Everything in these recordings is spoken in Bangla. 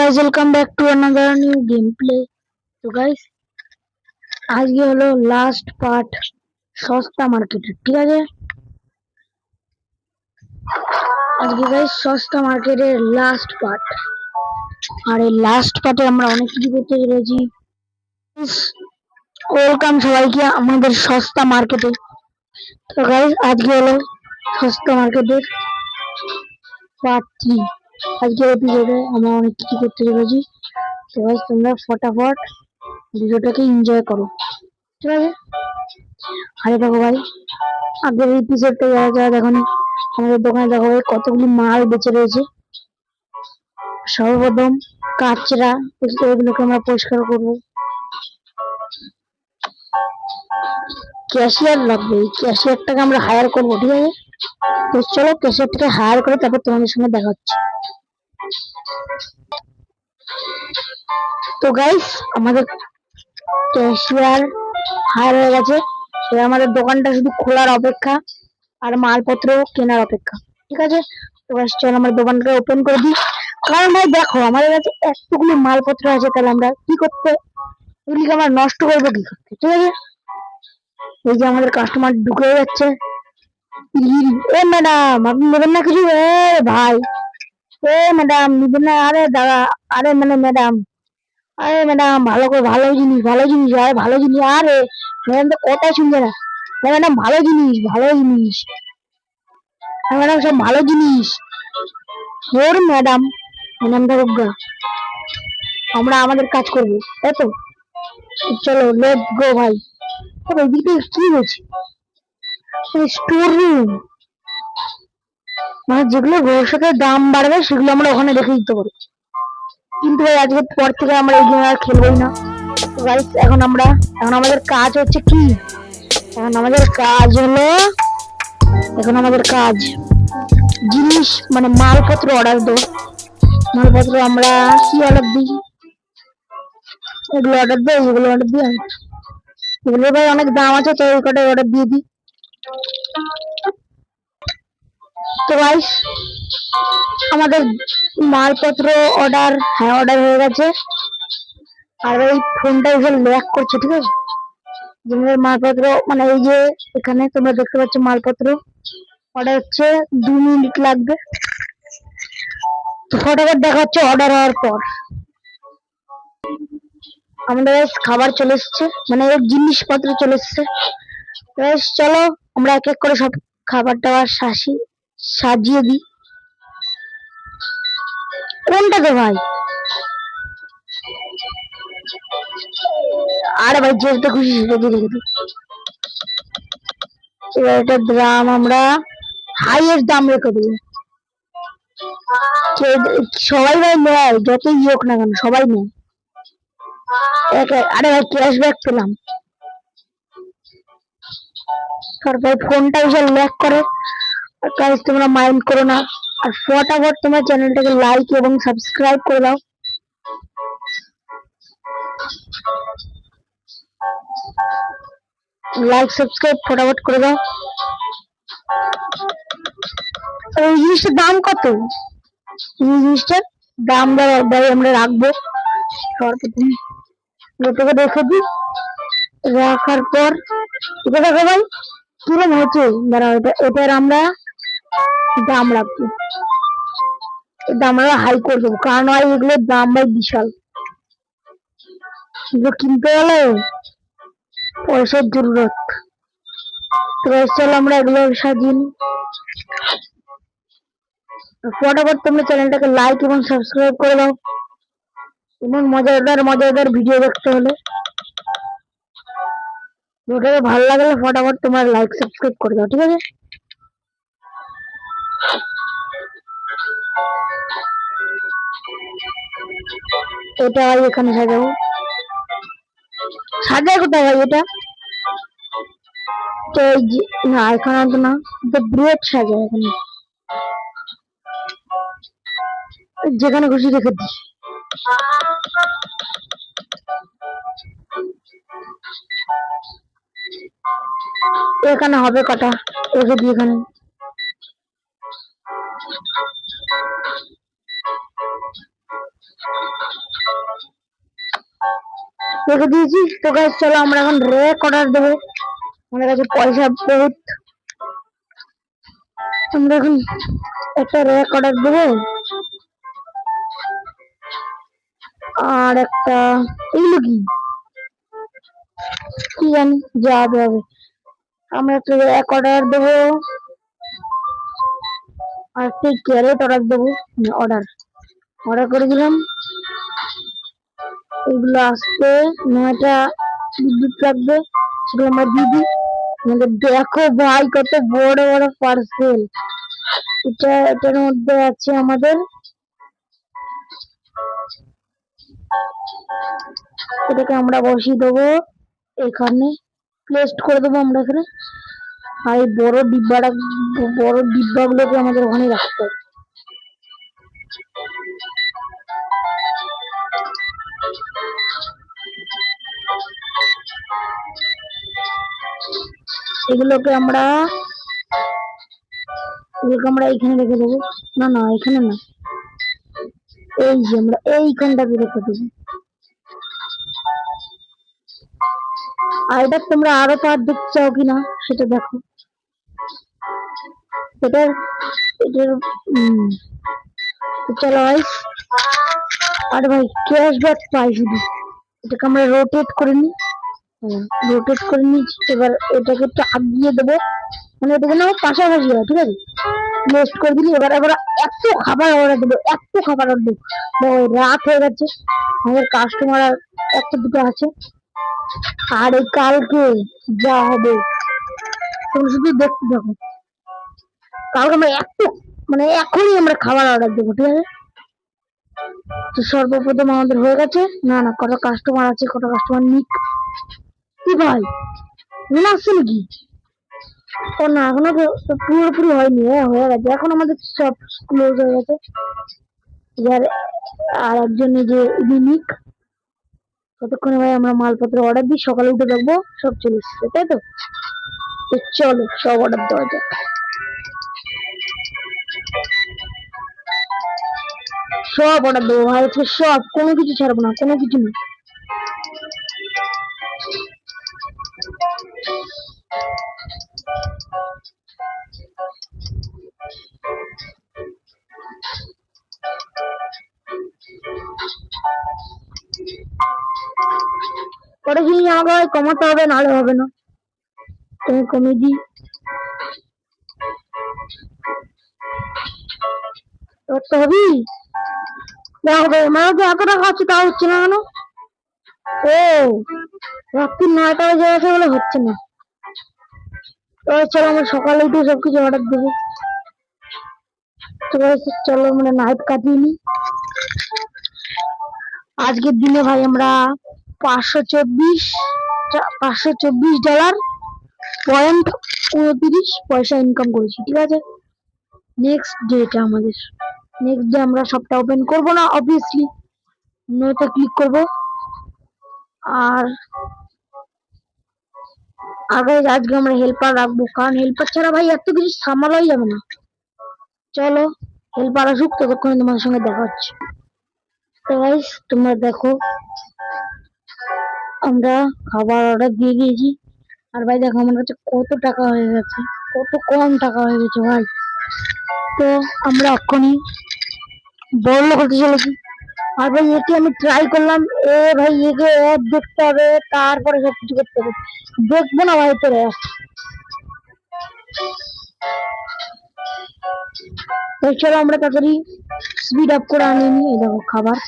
guys, welcome back to another new gameplay. So guys, আজকে হলো লাস্ট পার্ট সস্তা মার্কেটের। ঠিক আছে, আজকে গাইস সস্তা মার্কেটের লাস্ট পার্ট। আর এই লাস্ট পার্টে আমরা অনেক কিছু করতে চলেছি। ওয়েলকাম সবাইকে আমাদের সস্তা মার্কেটে। তো গাইস, আজকে হলো সস্তা মার্কেটের পার্ট 3। আজকে এপিসোডে আমরা অনেক কিছু করতে চলেছি। তো গাইস, তোমরা ফটাফট ভিডিওটাকে এনজয় করো, ঠিক আছে? আরে দেখো ভাই, আগের এপিসোডটা যারা দেখোনি, আমাদের দোকানে দেখো ভাই কতগুলি মাল বেঁচে রয়েছে। সর্বপ্রথম কাঁচরা, এগুলোকে আমরা পরিষ্কার করবো। ক্যাশিয়ার লাগবে, এই ক্যাশিয়ারটাকে আমরা হায়ার করবো, ঠিক আছে? তো চলো ক্যাশিয়ারটাকে হায়ার করে তারপর তোমাদের সঙ্গে দেখা হচ্ছে। তো গাইস, আমাদের ক্যাশিয়ার হায়ার হয়ে গেছে। এবার আমাদের দোকানটা শুধু খোলার অপেক্ষা আর মালপত্র কেনার অপেক্ষা, ঠিক আছে? তো গাইস চলো আমরা দোকানটা ওপেন করে দিই। কারণ ভাই দেখো, আমাদের কাছে এতগুলো মালপত্র আছে, তাহলে আমরা কি করতে, এগুলিকে আমরা নষ্ট করবো কি করতে, ঠিক আছে? এই যে আমাদের কাস্টমার ঢুকে যাচ্ছে। এ ম্যাডাম, আপনি নেবেন না কিছু? এ ভাই, এ ম্যাডাম নিবেন না? আরে দাদা, আরে ম্যাডাম, আরে ম্যাডাম ভালো করে, ভালো জিনিস, আরে ভালো জিনিস। আরে ম্যাডাম তো কথাই শুনছে না। ম্যাডাম ভালো জিনিস, ম্যাডাম সব ভালো জিনিস। ওর ম্যাডাম, ম্যাডামটা রোগা, আমরা আমাদের কাজ করবো, তাই তো? চলো লেটস গো ভাই। তবে এদিকে কি হয়েছে? স্টোর রুম, মানে যেগুলো ভবিষ্যতে দাম বাড়বে সেগুলো আমরা ওখানে রেখে দিতে পারি। কিন্তু ভাই আজকের পর থেকে আমরা এই গেম আর খেলবোই না। তো গাইস, এখন আমাদের কাজ হচ্ছে কি? এখন আমাদের কাজ হলো, জিনিস মানে মালপত্র অর্ডার দো। মালপত্র আমরা কি অর্ডার দিই? এগুলো অর্ডার দিই, এগুলো অর্ডার দিই। এগুলো ভাই অনেক দাম আছে, তো এই কটাই অর্ডার দিয়ে দিই। তো গাইস, আমাদের মালপত্র অর্ডার হয়ে গেছে। আর এই ফোনটা এসে ল্যাগ করছে, ঠিক আছে? যেমন মালপত্র, মানে এই যে এখানে তোমরা দেখতে পাচ্ছ মালপত্র অর্ডার হচ্ছে, 2 মিনিট লাগবে। তো ফটাফট দেখা হচ্ছে অর্ডার হওয়ার পর। আমাদের খাবার চলে এসছে, মানে জিনিসপত্র চলে এসছে। চলো আমরা এক এক করে সব খাবার টাবার সাজিয়ে দিই। কোনটাকে ভাই? আরে ভাই যেটা খুশি সেটা দিয়ে রেখে দিই। এবার এটার দাম আমরা হাইয়েস্ট দাম রেখে দিই। সবাই ভাই নেয়, যতই হোক না কেন সবাই নেয়। আরে ভাই ক্যাশব্যাক পেলাম। তারপর ফোনটা এসে ল্যাগ করে, গাইস তোমরা মাইন্ড করো না। আর ফটাফট তোমার চ্যানেলটাকে লাইক এবং সাবস্ক্রাইব করে দাও। লাইক সাবস্ক্রাইব ফটাফট করে দাও। এই জিনিসটার দাম কত? এই জিনিসটার দাম ভাই আমরা রাখবো। সর্বপ্রথম এটাকে রেখে দিই। রাখার পর এটা দেখো ভাই কিরম হচ্ছে, দাঁড়াও এটার আমরা দাম রাখবো। দাম আমরা হাই করে দেবো, কারণ ভাই এগুলোর দাম ভাই বিশাল। এগুলো কিনতে হলে পয়সার জরুরত। তো চলো আমরা এগুলো সাজিয়ে নিই। ফটাফট তোমরা চ্যানেলটাকে লাইক এবং সাবস্ক্রাইব করে দাও। এমন মজাদার ভিডিও দেখতে হলে, ভিডিওটা ভালো লাগলে ফটাফট তোমার লাইক সাবস্ক্রাইব করে দাও, ঠিক আছে? এটা এখানে সাজাবো। সাজায় কোথায় ভাই এটা? তো না এখানে তো না, ব্রেড সাজায় এখানে, যেখানে খুশি রেখে দিই। এখানে হবে কটা, রেখে দিই এখানে। রেখে দিয়েছি। তো গাইস চলো আমরা এখন র্যাক অর্ডার দেবো, আমাদের কাছে পয়সা বহুত। আমরা এখন একটা র্যাক অর্ডার দেবো আর একটা, এগুলো কি কি জানি, যাবে হবে। আমরা একটা র্যাক অর্ডার দেবো আর একটা ক্যারেট অর্ডার দেবো। অর্ডার অর্ডার করে দিলাম। এগুলো আসতে 9টা বিদ্যুৎ লাগবে, সেগুলো আমরা দিয়ে দিই। আমাদের দেখো ভাই কত বড় বড় পার্সেল। এটার মধ্যে আছে আমাদের, এটাকে আমরা বসিয়ে দেবো এখানে, প্লেসড করে দেবো আমরা এখানে। আর এই বড় ডিব্বাগুলোকে আমাদের ওখানে রাখতে হবে। এগুলোকে আমরা এখানে রেখে দেবো। না না এখানে না, এই যে আমরা এইখানটাতে রেখে দেবো। আর এটা তোমরা আরো পার্ট দেখতে চাও কিনা সেটা দেখো। এটার এটার চলো ভাই, আরে ভাই ক্যাশব্যাক পাই শুধু। এটাকে আমরা রোটেট করে নিই, রোটেট করে নিচ্ছি। এবার এটাকে একটু আগিয়ে দেবো, মানে এটাকে না পাশাপাশি হয়, ঠিক আছে। প্লেস করে দিলি। এবার এত খাবার অর্ডার দেবো, এত খাবার অর্ডার দেবো। রাত হয়ে গেছে, আমাদের কাস্টমার আর একটা দুটো আছে। আর এই কালকে যা হবে তোমরা শুধু দেখতে থাকো। কালকে আমরা মানে এখনই আমরা খাবার অর্ডার দেবো, ঠিক আছে। তো সর্বপ্রথম আমাদের হয়ে গেছে। না না কত কাস্টমার আছে, কত কাস্টমার নিক। কি ভাই মনে আসছে নাকি? ও না এখনো পুরোপুরি হয়নি, হয়ে গেছে। এখন আমাদের সব ক্লোজ হয়ে গেছে। আর একজন যে ইউনিক, ততক্ষণে ভাই আমরা মালপত্র অর্ডার দিই, সকালে উঠে দেখবো সব চলে এসছে, তাই তো। চলো সব অর্ডার দেওয়া যাক। সব অর্ডার দেবো ভাই, সব, কোনো কিছু ছাড়বো না, কোনো কিছু না। কটা জিনিস আমাকে ভাই কমাতে হবে, নাহলে হবে না। তুমি কমিয়ে দিই, তো হবেই। দেখো আমার তো এত টাকা হচ্ছে, তাও হচ্ছে না কেন? ও রাত্রি 9টা বেজে গেছে বলে হচ্ছে না। তো চলো আমরা সকালে উঠে সবকিছু অর্ডার দেবো। চলো আমরা নাইট কাটিয়ে নিই। আজকের দিনে ভাই আমরা 524 ডলার পয়েন্ট 29 পয়সা ইনকাম করেছি, ঠিক আছে। নেক্সট ডেটা আমাদের, নেক্সট ডে আমরা সবটা ওপেন করবো না অবভিয়াসলি, নোতে ক্লিক করবো। আর আগে আজকে আমরা হেল্পার রাখবো, কারণ হেল্পার ছাড়া ভাই এত কিছু সামলাই যাবে না। চলো হেল্পার আসুক, ততক্ষণে তোমাদের সঙ্গে দেখা হচ্ছে। তো গাইস তোমরা দেখো আমরা খাবার অর্ডার দিয়ে দিয়েছি। আর ভাই দেখো আমার কাছে কত টাকা হয়ে গেছে, কত কম টাকা হয়ে গেছে ভাই। তো আমরা এক্ষুনি বড় লোক হতে চলেছি। আর ভাই একে আমি ট্রাই করলাম, ভাই একে অ্যাপ দেখতে হবে, তারপরে সবকিছু করতে হবে। দেখবো না ভাই তোর অ্যাপ। চলো আমরা তাড়াতাড়ি স্পিড আপ করে আনিয়ে নিই। এই দেখো খাবার,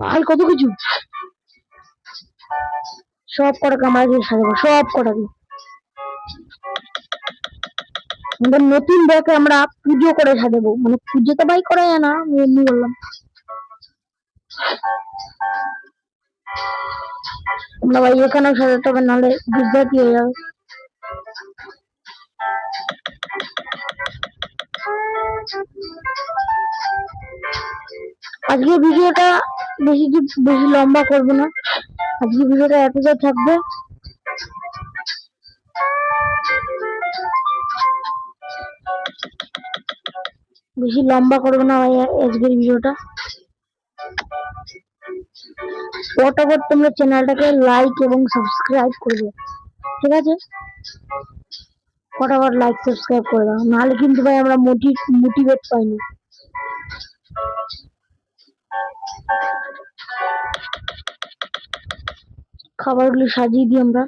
ভাই কত কিছু, সব কটাকে আমরা দিয়ে সাজাবো, সব কটাকে। আমাদের নতুন ব্যাগে আমরা পুজো করে সাজাবো, মানে পুজো তো ভাই করা যায় না, আমি এমনি বললাম। আমরা ভাই এখানেও সাজাতে হবে, নাহলে বিভ্রান্তি হয়ে যাবে। আজকে ভিডিওটা বেশি লম্বা করবো না, আজকে ভিডিওটা এতটাই থাকবে। বেশি লম্বা করবো না ভাই আজকের ভিডিওটা। ফটাফট তোমরা চ্যানেলটাকে লাইক এবং সাবস্ক্রাইব করবে, ঠিক আছে? ফটাফট লাইক সাবস্ক্রাইব করে দাও, নাহলে কিন্তু ভাই আমরা মোটিভেট পাইনি। খাবারগুলি সাজিয়ে দিই আমরা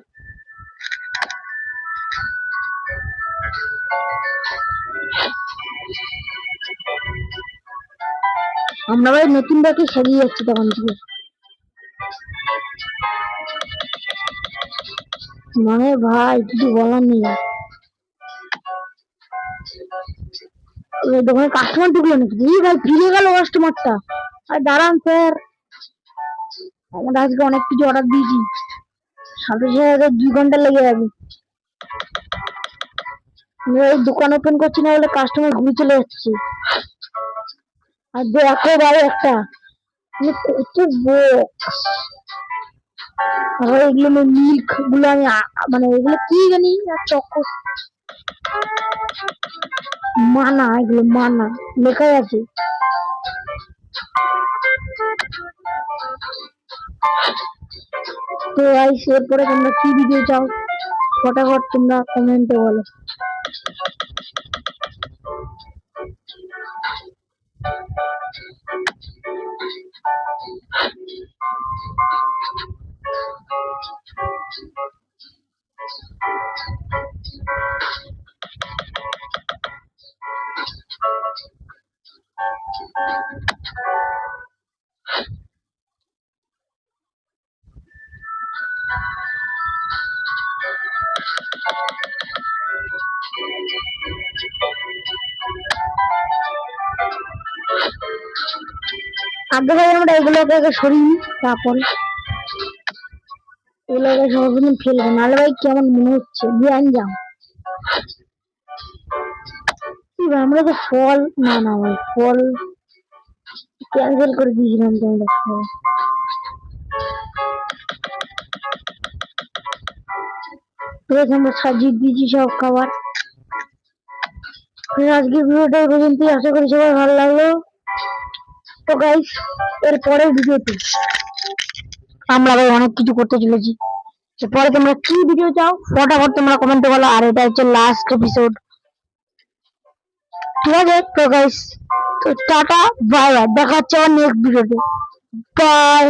ভাই নতুন ব্যাগে সাজিয়ে যাচ্ছি তখন থেকে, মানে ভাই কিছু বলার নেই। দোকানে কাস্টমার ঢুকলো নাকি? ভাই ফিরে গেল কাস্টমারটা। আর দাঁড়ান স্যার, আমরা আজকে অনেক কিছু অর্ডার দিয়েছি, সাথে সাথে 2 ঘন্টা লেগে যাবে। দোকান ওপেন করছি না বলে কাস্টমার ঘুরে চলে যাচ্ছে। আর দেখো ভাই একটা কত বক্স, এগুলো মিল্ক গুলো আমি মানে এগুলো কি জানি চকো মানা, এগুলো মানা লেখাই আছে। তো গাইস এরপরে তোমরা কি ভিডিও চাও ফটাফট তোমরা কমেন্টে বলো। আগে ভাই আমরা এগুলোকে আগে সরিয়ে নিই, তারপরে এগুলোকে সবদিন ফেলবো, নাহলে ভাই কেমন মনে হচ্ছে গ্যাঞ্জাম। আমরা তো ফল না ভাই ফল ক্যান্সেল করে দিয়েছিলাম তোমরা। আমরা সাজিয়ে দিয়েছি সব খাবার। আজকে ভিডিওটা এই পর্যন্তই, আশা করি সবাই ভালো লাগলো। তো গাইস এর পরের ভিডিওতে আমরা ভাই অনেক কিছু করতে চলেছি। পরে তোমরা কি ভিডিও চাও ফটাফট তোমরা কমেন্টে বলো। আর এটা হচ্ছে লাস্ট এপিসোড, ঠিক আছে? তো গাইস তো টাটা বাই বাই, দেখা হচ্ছে আমার নেক্সট ভিডিওতে, বাই।